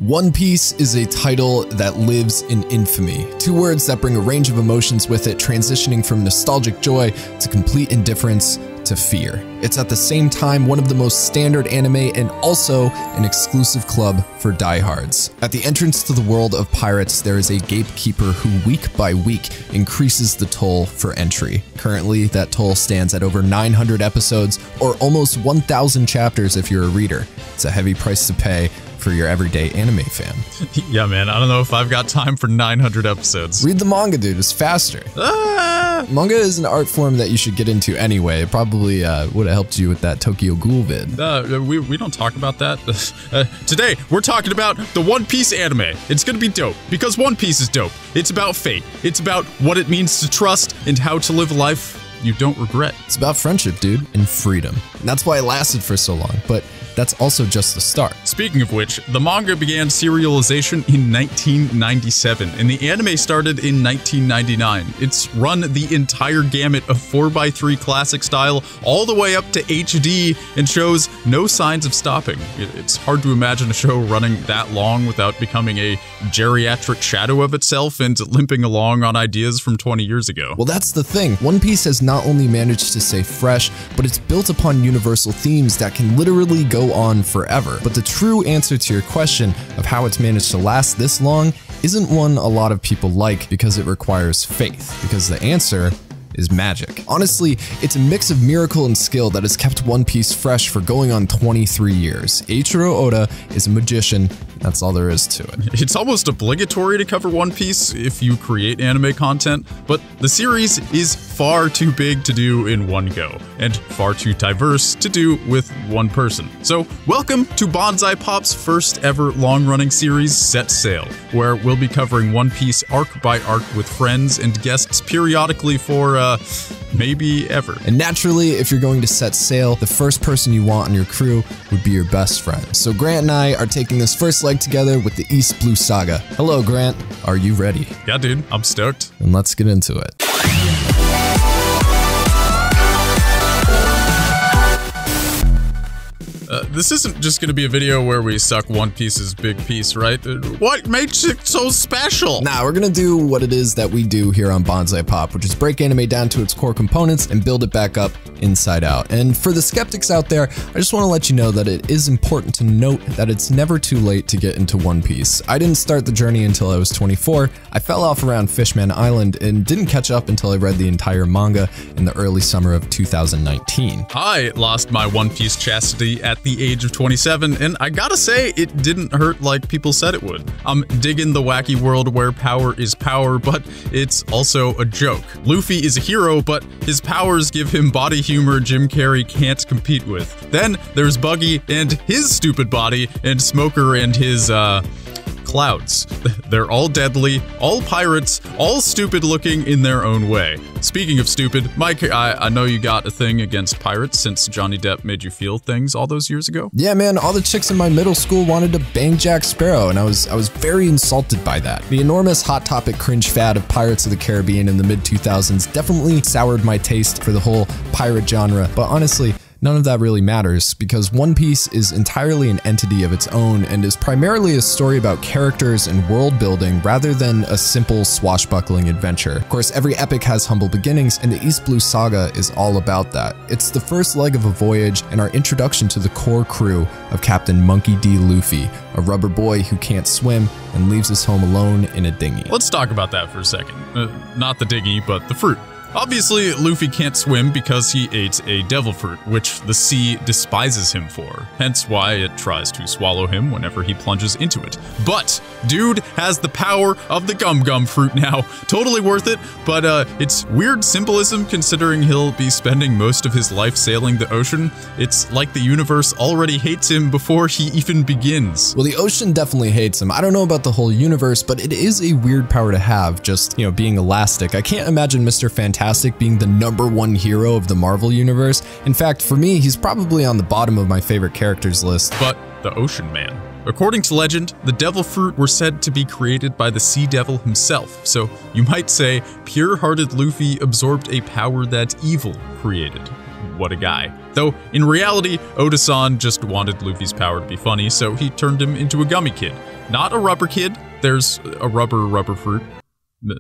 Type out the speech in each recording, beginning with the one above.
One Piece is a title that lives in infamy. Two words that bring a range of emotions with it, transitioning from nostalgic joy to complete indifference to fear. It's at the same time one of the most standard anime and also an exclusive club for diehards. At the entrance to the world of pirates, there is a gatekeeper who week by week increases the toll for entry. Currently, that toll stands at over 900 episodes or almost 1,000 chapters if you're a reader. It's a heavy price to pay for your everyday anime fan. Yeah, man, I don't know if I've got time for 900 episodes. Read the manga, dude. It's faster. Manga is an art form that you should get into anyway. It probably would have helped you with that Tokyo Ghoul vid. We don't talk about that. Today, we're talking about the One Piece anime. It's gonna be dope, because One Piece is dope. It's about fate. It's about what it means to trust and how to live a life you don't regret. It's about friendship, dude, and freedom. And that's why it lasted for so long, but that's also just the start. Speaking of which, the manga began serialization in 1997, and the anime started in 1999. It's run the entire gamut of 4x3 classic style all the way up to HD and shows no signs of stopping. It's hard to imagine a show running that long without becoming a geriatric shadow of itself and limping along on ideas from 20 years ago. Well, that's the thing. One Piece has not only managed to stay fresh, but it's built upon universal themes that can literally go on forever. But the true answer to your question of how it's managed to last this long isn't one a lot of people like, because it requires faith, because the answer is magic. Honestly, it's a mix of miracle and skill that has kept One Piece fresh for going on 23 years. Eiichiro Oda is a magician. That's all there is to it. It's almost obligatory to cover One Piece if you create anime content, but the series is far too big to do in one go, and far too diverse to do with one person. So welcome to Bonsai Pop's first ever long-running series, Set Sail, where we'll be covering One Piece arc by arc with friends and guests periodically for, maybe ever. And naturally, if you're going to set sail, the first person you want on your crew would be your best friend. So Grant and I are taking this first leg together with the East Blue Saga. Hello, Grant. Are you ready? Yeah, dude. I'm stoked. And let's get into it. This isn't just gonna be a video where we suck One Piece's big piece, right? What makes it so special? Nah, we're gonna do what it is that we do here on Bonsai Pop, which is break anime down to its core components and build it back up inside out. And for the skeptics out there, I just want to let you know that it is important to note that it's never too late to get into One Piece. I didn't start the journey until I was 24. I fell off around Fishman Island and didn't catch up until I read the entire manga in the early summer of 2019. I lost my One Piece chastity at the age of 27, and I gotta say, it didn't hurt like people said it would. I'm digging the wacky world where power is power, but it's also a joke. Luffy is a hero, but his powers give him body humor Jim Carrey can't compete with. Then there's Buggy and his stupid body, and Smoker and his, clouds. They're all deadly, all pirates, all stupid looking in their own way. Speaking of stupid, Mike, I know you got a thing against pirates since Johnny Depp made you feel things all those years ago. Yeah, man, all the chicks in my middle school wanted to bang Jack Sparrow, and I was very insulted by that. The enormous Hot Topic cringe fad of Pirates of the Caribbean in the mid-2000s definitely soured my taste for the whole pirate genre, but honestly, none of that really matters, because One Piece is entirely an entity of its own and is primarily a story about characters and world building rather than a simple swashbuckling adventure. Of course, every epic has humble beginnings, and the East Blue Saga is all about that. It's the first leg of a voyage and our introduction to the core crew of Captain Monkey D. Luffy, a rubber boy who can't swim and leaves his home alone in a dinghy. Let's talk about that for a second. Not the dinghy, but the fruit. Obviously, Luffy can't swim because he ate a devil fruit, which the sea despises him for, hence why it tries to swallow him whenever he plunges into it. But dude has the power of the Gum Gum fruit now. Totally worth it, but it's weird symbolism considering he'll be spending most of his life sailing the ocean. It's like the universe already hates him before he even begins. Well, the ocean definitely hates him. I don't know about the whole universe, but it is a weird power to have, just, you know, being elastic. I can't imagine Mr. Fantastic being the #1 hero of the Marvel universe. In fact, for me, he's probably on the bottom of my favorite characters list. But the Ocean Man. According to legend, the devil fruit were said to be created by the Sea Devil himself, so you might say pure-hearted Luffy absorbed a power that evil created. What a guy. Though, in reality, Oda-san just wanted Luffy's power to be funny, so he turned him into a gummy kid. not a rubber kid. There's a rubber fruit.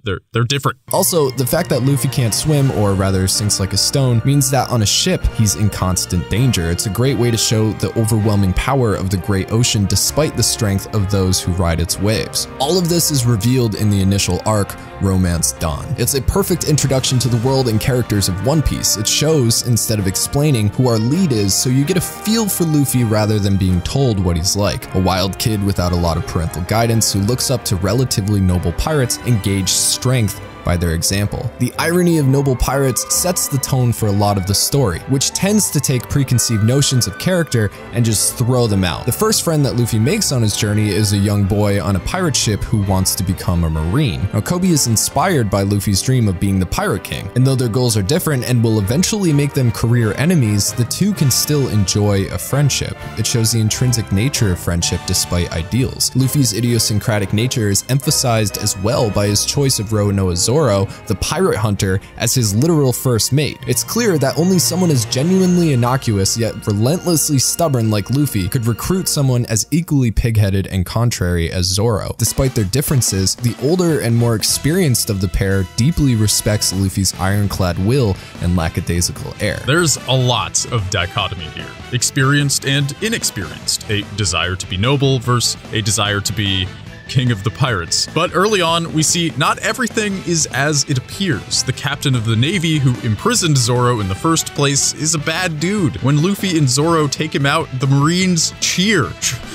They're different. Also, the fact that Luffy can't swim, or rather sinks like a stone, means that on a ship, he's in constant danger. It's a great way to show the overwhelming power of the Great Ocean despite the strength of those who ride its waves. All of this is revealed in the initial arc, Romance Dawn. It's a perfect introduction to the world and characters of One Piece. It shows, instead of explaining, who our lead is, so you get a feel for Luffy rather than being told what he's like. A wild kid without a lot of parental guidance who looks up to relatively noble pirates and gauge strength by their example. The irony of noble pirates sets the tone for a lot of the story, which tends to take preconceived notions of character and just throw them out. The first friend that Luffy makes on his journey is a young boy on a pirate ship who wants to become a marine. Now, Kobe is inspired by Luffy's dream of being the Pirate King, and though their goals are different and will eventually make them career enemies, the two can still enjoy a friendship. It shows the intrinsic nature of friendship despite ideals. Luffy's idiosyncratic nature is emphasized as well by his choice of Roronoa Zoro, the pirate hunter, as his literal first mate. It's clear that only someone as genuinely innocuous yet relentlessly stubborn like Luffy could recruit someone as equally pig-headed and contrary as Zoro. Despite their differences, the older and more experienced of the pair deeply respects Luffy's ironclad will and lackadaisical air. There's a lot of dichotomy here. Experienced and inexperienced. A desire to be noble versus a desire to be king of the pirates. But early on, we see not everything is as it appears. The captain of the Navy who imprisoned Zoro in the first place is a bad dude. When Luffy and Zoro take him out, the Marines cheer.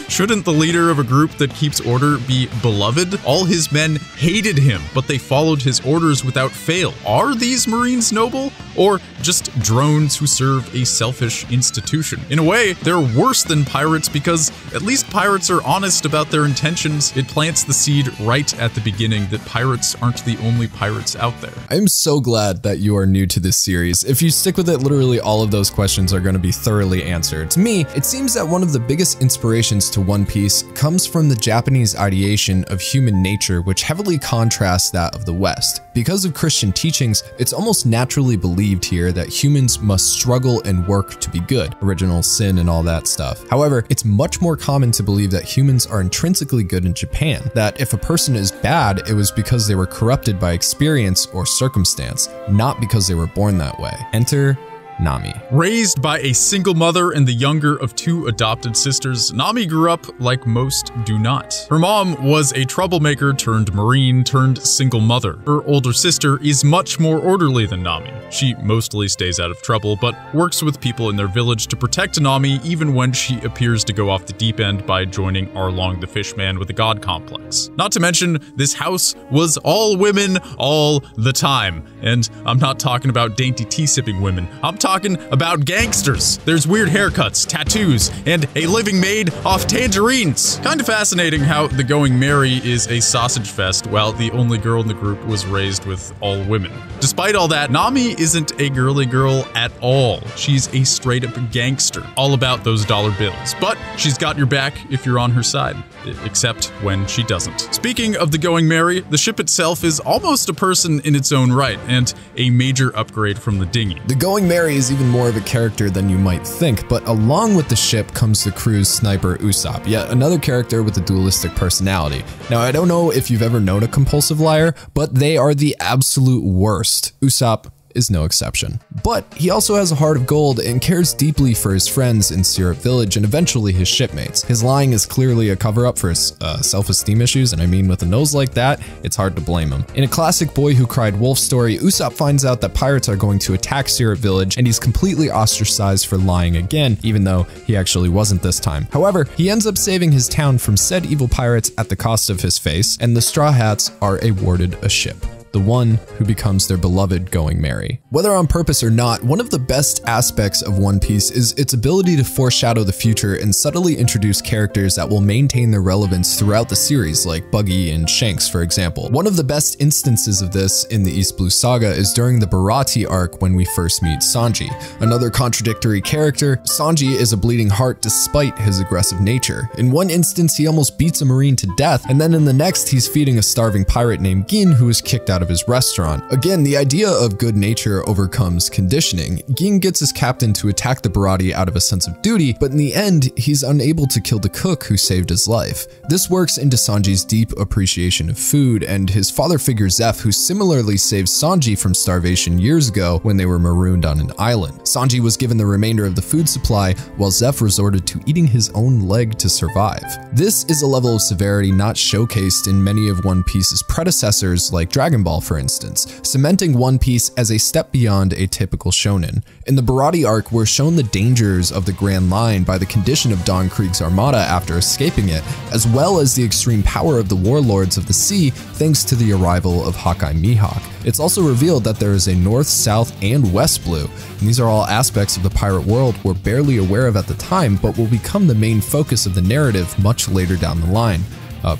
Shouldn't the leader of a group that keeps order be beloved? All his men hated him, but they followed his orders without fail. Are these Marines noble? Or just drones who serve a selfish institution? In a way, they're worse than pirates because at least pirates are honest about their intentions. It plants the seed right at the beginning that pirates aren't the only pirates out there. I'm so glad that you are new to this series. If you stick with it, literally all of those questions are going to be thoroughly answered. To me, it seems that one of the biggest inspirations to One Piece comes from the Japanese ideation of human nature, which heavily contrasts that of the West. Because of Christian teachings, it's almost naturally believed here that humans must struggle and work to be good, original sin and all that stuff. However, it's much more common to believe that humans are intrinsically good in Japan, that if a person is bad, it was because they were corrupted by experience or circumstance, not because they were born that way. Enter Nami. Raised by a single mother and the younger of two adopted sisters, Nami grew up like most do not. Her mom was a troublemaker turned Marine turned single mother. Her older sister is much more orderly than Nami. She mostly stays out of trouble, but works with people in their village to protect Nami even when she appears to go off the deep end by joining Arlong the Fishman with a god complex. Not to mention, this house was all women all the time. And I'm not talking about dainty tea-sipping women. I'm talking about gangsters. There's weird haircuts, tattoos, and a living maid off tangerines. Kind of fascinating how the Going Merry is a sausage fest while the only girl in the group was raised with all women. Despite all that, Nami isn't a girly girl at all. She's a straight up gangster, all about those dollar bills. But she's got your back if you're on her side, except when she doesn't. Speaking of the Going Merry, the ship itself is almost a person in its own right, and a major upgrade from the dinghy. The Going Merry is even more of a character than you might think, but along with the ship comes the crew's sniper Usopp, yet another character with a dualistic personality. Now, I don't know if you've ever known a compulsive liar, but they are the absolute worst. Usopp is no exception. But he also has a heart of gold and cares deeply for his friends in Syrup Village and eventually his shipmates. His lying is clearly a cover-up for his self-esteem issues, and I mean, with a nose like that, it's hard to blame him. In a classic Boy Who Cried Wolf story, Usopp finds out that pirates are going to attack Syrup Village, and he's completely ostracized for lying again, even though he actually wasn't this time. However, he ends up saving his town from said evil pirates at the cost of his face, and the Straw Hats are awarded a ship. The one who becomes their beloved Going Merry. Whether on purpose or not, one of the best aspects of One Piece is its ability to foreshadow the future and subtly introduce characters that will maintain their relevance throughout the series, like Buggy and Shanks, for example. One of the best instances of this in the East Blue Saga is during the Baratie arc when we first meet Sanji. Another contradictory character, Sanji is a bleeding heart despite his aggressive nature. In one instance, he almost beats a Marine to death, and then in the next, he's feeding a starving pirate named Gin who is kicked out of his restaurant. Again, the idea of good nature overcomes conditioning. Ging gets his captain to attack the Baratie out of a sense of duty, but in the end, he's unable to kill the cook who saved his life. This works into Sanji's deep appreciation of food, and his father figure Zeph, who similarly saved Sanji from starvation years ago when they were marooned on an island. Sanji was given the remainder of the food supply, while Zeph resorted to eating his own leg to survive. This is a level of severity not showcased in many of One Piece's predecessors, like Dragon Ball for instance, cementing One Piece as a step beyond a typical shonen. In the Baratie arc, we're shown the dangers of the Grand Line by the condition of Don Krieg's armada after escaping it, as well as the extreme power of the warlords of the sea thanks to the arrival of Hawkeye Mihawk. It's also revealed that there is a North, South, and West Blue, and these are all aspects of the pirate world we're barely aware of at the time, but will become the main focus of the narrative much later down the line.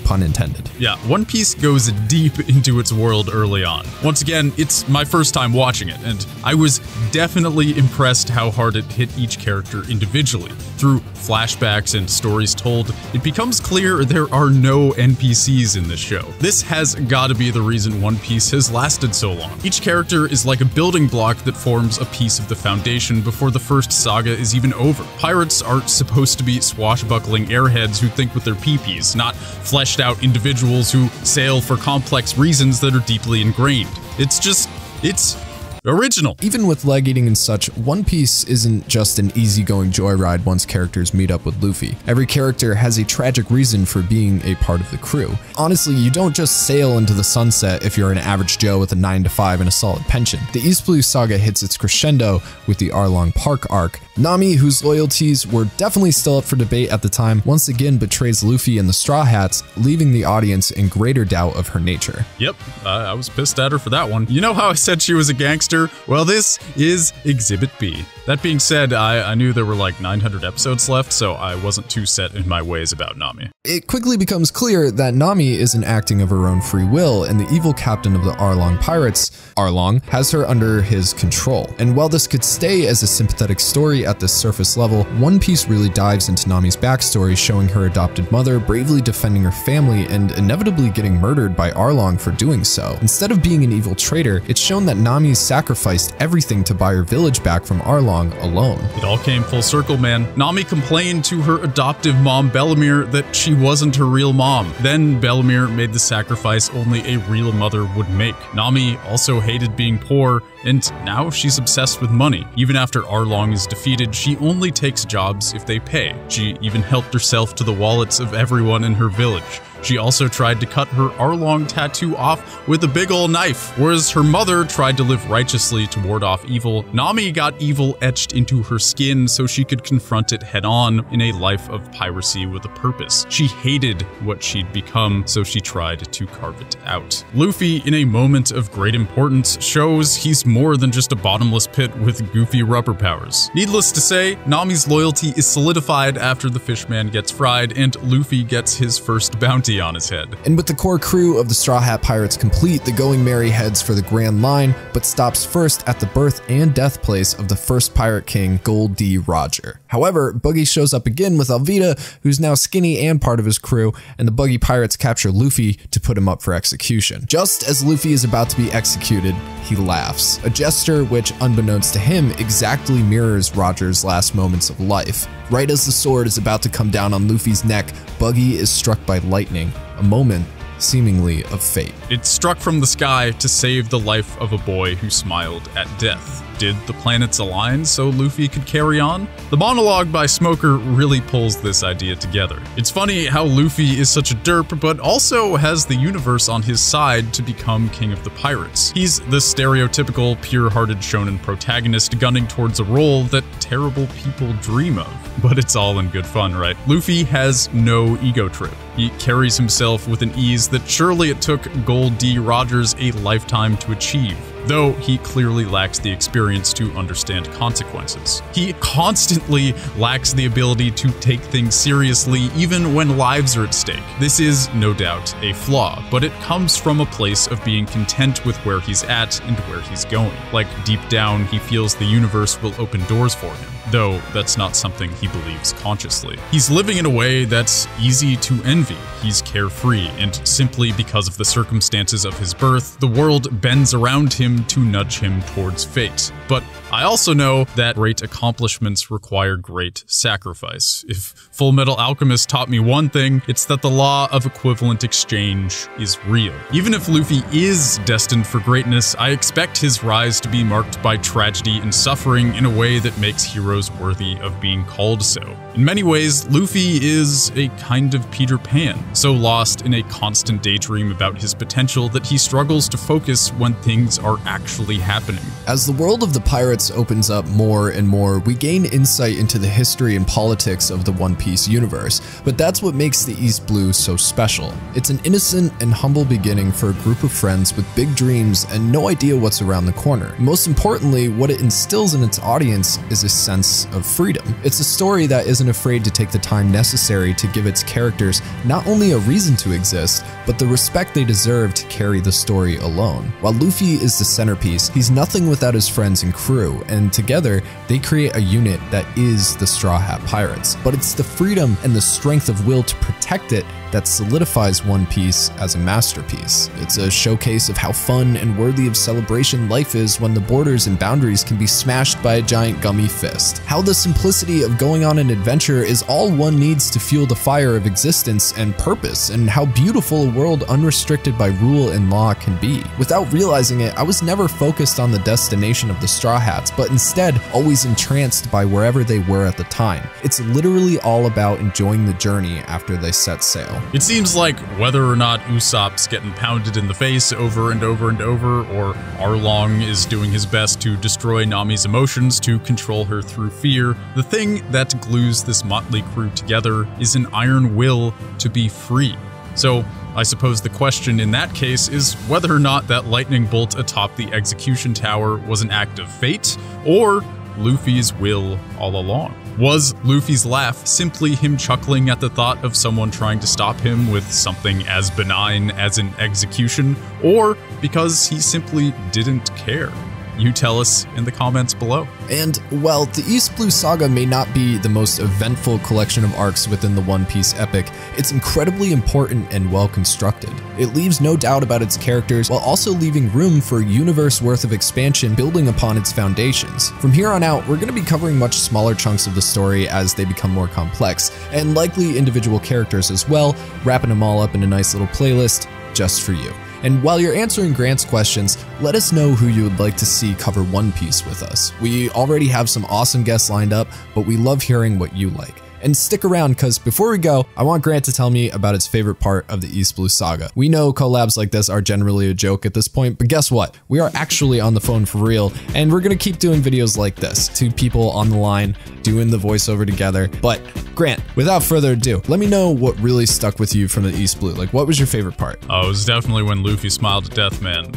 Pun intended. Yeah, One Piece goes deep into its world early on. Once again, it's my first time watching it, and I was definitely impressed how hard it hit each character individually. Through flashbacks and stories told, it becomes clear there are no NPCs in this show. This has got to be the reason One Piece has lasted so long. Each character is like a building block that forms a piece of the foundation before the first saga is even over. Pirates are supposed to be swashbuckling airheads who think with their peepees, not fleshed out individuals who sail for complex reasons that are deeply ingrained. It's original. Even with leg eating and such, One Piece isn't just an easygoing joyride once characters meet up with Luffy. Every character has a tragic reason for being a part of the crew. Honestly, you don't just sail into the sunset if you're an average Joe with a 9-to-5 and a solid pension. The East Blue Saga hits its crescendo with the Arlong Park arc. Nami, whose loyalties were definitely still up for debate at the time, once again betrays Luffy and the Straw Hats, leaving the audience in greater doubt of her nature. Yep, I was pissed at her for that one. You know how I said she was a gangster? Well, this is Exhibit B. That being said, I knew there were like 900 episodes left, so I wasn't too set in my ways about Nami. It quickly becomes clear that Nami isn't acting of her own free will, and the evil captain of the Arlong pirates, Arlong, has her under his control. And while this could stay as a sympathetic story at the surface level, One Piece really dives into Nami's backstory, showing her adopted mother bravely defending her family and inevitably getting murdered by Arlong for doing so. Instead of being an evil traitor, it's shown that Nami sacrificed everything to buy her village back from Arlong alone. It all came full circle, man. Nami complained to her adoptive mom, Bellemere, that she wasn't her real mom. Then Bellemere made the sacrifice only a real mother would make. Nami also hated being poor, and now she's obsessed with money. Even after Arlong is defeated, she only takes jobs if they pay. She even helped herself to the wallets of everyone in her village. She also tried to cut her Arlong tattoo off with a big ol' knife. Whereas her mother tried to live righteously to ward off evil, Nami got evil etched into her skin so she could confront it head on in a life of piracy with a purpose. She hated what she'd become, so she tried to carve it out. Luffy, in a moment of great importance, shows he's more than just a bottomless pit with goofy rubber powers. Needless to say, Nami's loyalty is solidified after the fishman gets fried and Luffy gets his first bounty on his head. And with the core crew of the Straw Hat Pirates complete, the Going Merry heads for the Grand Line, but stops first at the birth and death place of the first Pirate King, Gold D. Roger. However, Buggy shows up again with Alvida, who's now skinny and part of his crew, and the Buggy Pirates capture Luffy to put him up for execution. Just as Luffy is about to be executed, he laughs, a gesture which, unbeknownst to him, exactly mirrors Roger's last moments of life. Right as the sword is about to come down on Luffy's neck, Buggy is struck by lightning, a moment seemingly of fate. It struck from the sky to save the life of a boy who smiled at death. Did the planets align so Luffy could carry on? The monologue by Smoker really pulls this idea together. It's funny how Luffy is such a derp, but also has the universe on his side to become king of the pirates. He's the stereotypical pure-hearted shonen protagonist gunning towards a role that terrible people dream of. But it's all in good fun, right? Luffy has no ego trip. He carries himself with an ease that surely it took Gold D. Rogers a lifetime to achieve, though he clearly lacks the experience to understand consequences. He constantly lacks the ability to take things seriously even when lives are at stake. This is, no doubt, a flaw, but it comes from a place of being content with where he's at and where he's going. Like, deep down, he feels the universe will open doors for him. though that's not something he believes consciously. He's living in a way that's easy to envy. He's carefree, and simply because of the circumstances of his birth, the world bends around him to nudge him towards fate. But I also know that great accomplishments require great sacrifice. If Fullmetal Alchemist taught me one thing, it's that the law of equivalent exchange is real. Even if Luffy is destined for greatness, I expect his rise to be marked by tragedy and suffering in a way that makes heroes worthy of being called so. In many ways, Luffy is a kind of Peter Pan, so lost in a constant daydream about his potential that he struggles to focus when things are actually happening. As the world of the pirates opens up more and more, we gain insight into the history and politics of the One Piece universe, but that's what makes the East Blue so special. It's an innocent and humble beginning for a group of friends with big dreams and no idea what's around the corner. Most importantly, what it instills in its audience is a sense of freedom. It's a story that isn't afraid to take the time necessary to give its characters not only a reason to exist, but the respect they deserve to carry the story alone. While Luffy is the centerpiece, he's nothing without his friends and crew, and together they create a unit that is the Straw Hat Pirates. But it's the freedom and the strength of will to protect it that solidifies One Piece as a masterpiece. It's a showcase of how fun and worthy of celebration life is when the borders and boundaries can be smashed by a giant gummy fist. How the simplicity of going on an adventure is all one needs to fuel the fire of existence and purpose, and how beautiful a world unrestricted by rule and law can be. Without realizing it, I was never focused on the destination of the Straw Hats, but instead always entranced by wherever they were at the time. It's literally all about enjoying the journey after they set sail. It seems like whether or not Usopp's getting pounded in the face over and over and over, or Arlong is doing his best to destroy Nami's emotions to control her through fear, the thing that glues this motley crew together is an iron will to be free. So I suppose the question in that case is whether or not that lightning bolt atop the execution tower was an act of fate, or Luffy's will all along. Was Luffy's laugh simply him chuckling at the thought of someone trying to stop him with something as benign as an execution, or because he simply didn't care? You tell us in the comments below. And while the East Blue Saga may not be the most eventful collection of arcs within the One Piece epic, it's incredibly important and well constructed. It leaves no doubt about its characters while also leaving room for a universe worth of expansion building upon its foundations. From here on out, we're going to be covering much smaller chunks of the story as they become more complex, and likely individual characters as well, wrapping them all up in a nice little playlist just for you. And while you're answering Grant's questions, let us know who you would like to see cover One Piece with us. We already have some awesome guests lined up, but we love hearing what you like. And stick around, because before we go, I want Grant to tell me about his favorite part of the East Blue Saga. We know collabs like this are generally a joke at this point, but guess what? We are actually on the phone for real, and we're gonna keep doing videos like this. Two people on the line doing the voiceover together. But Grant, without further ado, let me know what really stuck with you from the East Blue. Like, what was your favorite part? Oh, it was definitely when Luffy smiled to death, man.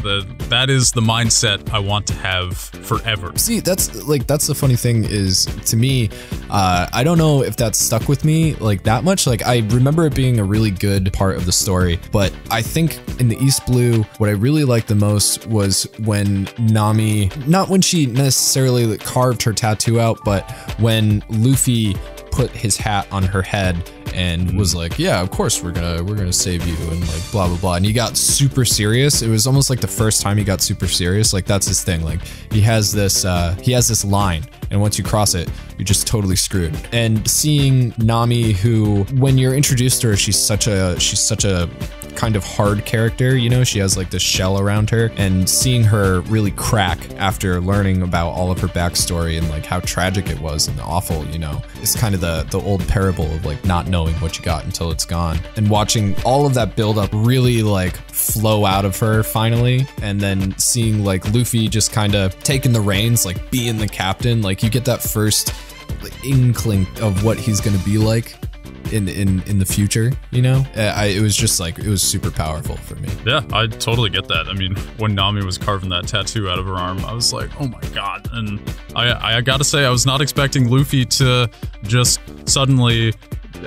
That is the mindset I want to have forever. See, that's the funny thing is, to me, I don't know if that's stuck with me like that much. Like, I remember it being a really good part of the story, but I think in the East Blue, what I really liked the most was when Nami, not when she necessarily carved her tattoo out, but when Luffy put his hat on her head and was like, yeah, of course we're gonna save you, and like blah blah blah, and he got super serious. It was almost like the first time he got super serious. Like, that's his thing. Like, he has this line, and once you cross it, you're just totally screwed. And seeing Nami, who, when you're introduced to her, she's such a kind of hard character, you know, she has like this shell around her, and seeing her really crack after learning about all of her backstory and like how tragic it was and awful, you know, it's kind of the old parable of like not knowing what you got until it's gone, and watching all of that build up really like flow out of her finally, and then seeing like Luffy just kind of taking the reins, like being the captain. Like, you get that first inkling of what he's gonna be like in the future, you know. It was just like, it was super powerful for me. Yeah, I totally get that. I mean, when Nami was carving that tattoo out of her arm, I was like, oh my god. And I gotta say, I was not expecting Luffy to just suddenly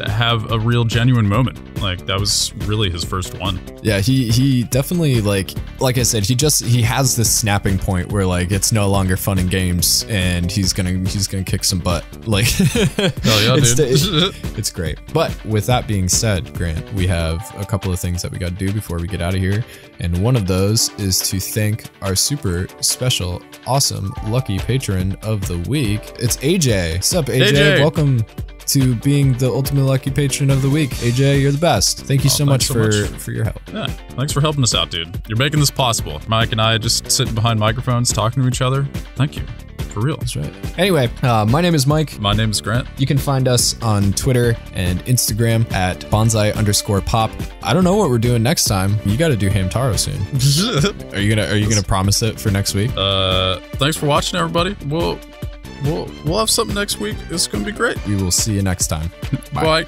have a real genuine moment. Like, that was really his first one. Yeah, he definitely, like I said, he has this snapping point where like it's no longer fun and games, and he's gonna kick some butt. Like, hell yeah, dude. It's great. But with that being said, Grant, we have a couple of things that we got to do before we get out of here, and one of those is to thank our super special, awesome, lucky patron of the week. It's AJ. What's up, AJ? Welcome to being the ultimate lucky patron of the week. AJ, you're the best. Thank you so much for your help. Yeah, thanks for helping us out, dude. You're making this possible. Mike and I just sitting behind microphones talking to each other. Thank you. For real. That's right. Anyway, my name is Mike. My name is Grant. You can find us on Twitter and Instagram at bonsai_pop. I don't know what we're doing next time. You got to do Hamtaro soon. Are you gonna promise it for next week? Thanks for watching, everybody. We'll have something next week. It's gonna be great. We will see you next time. Bye.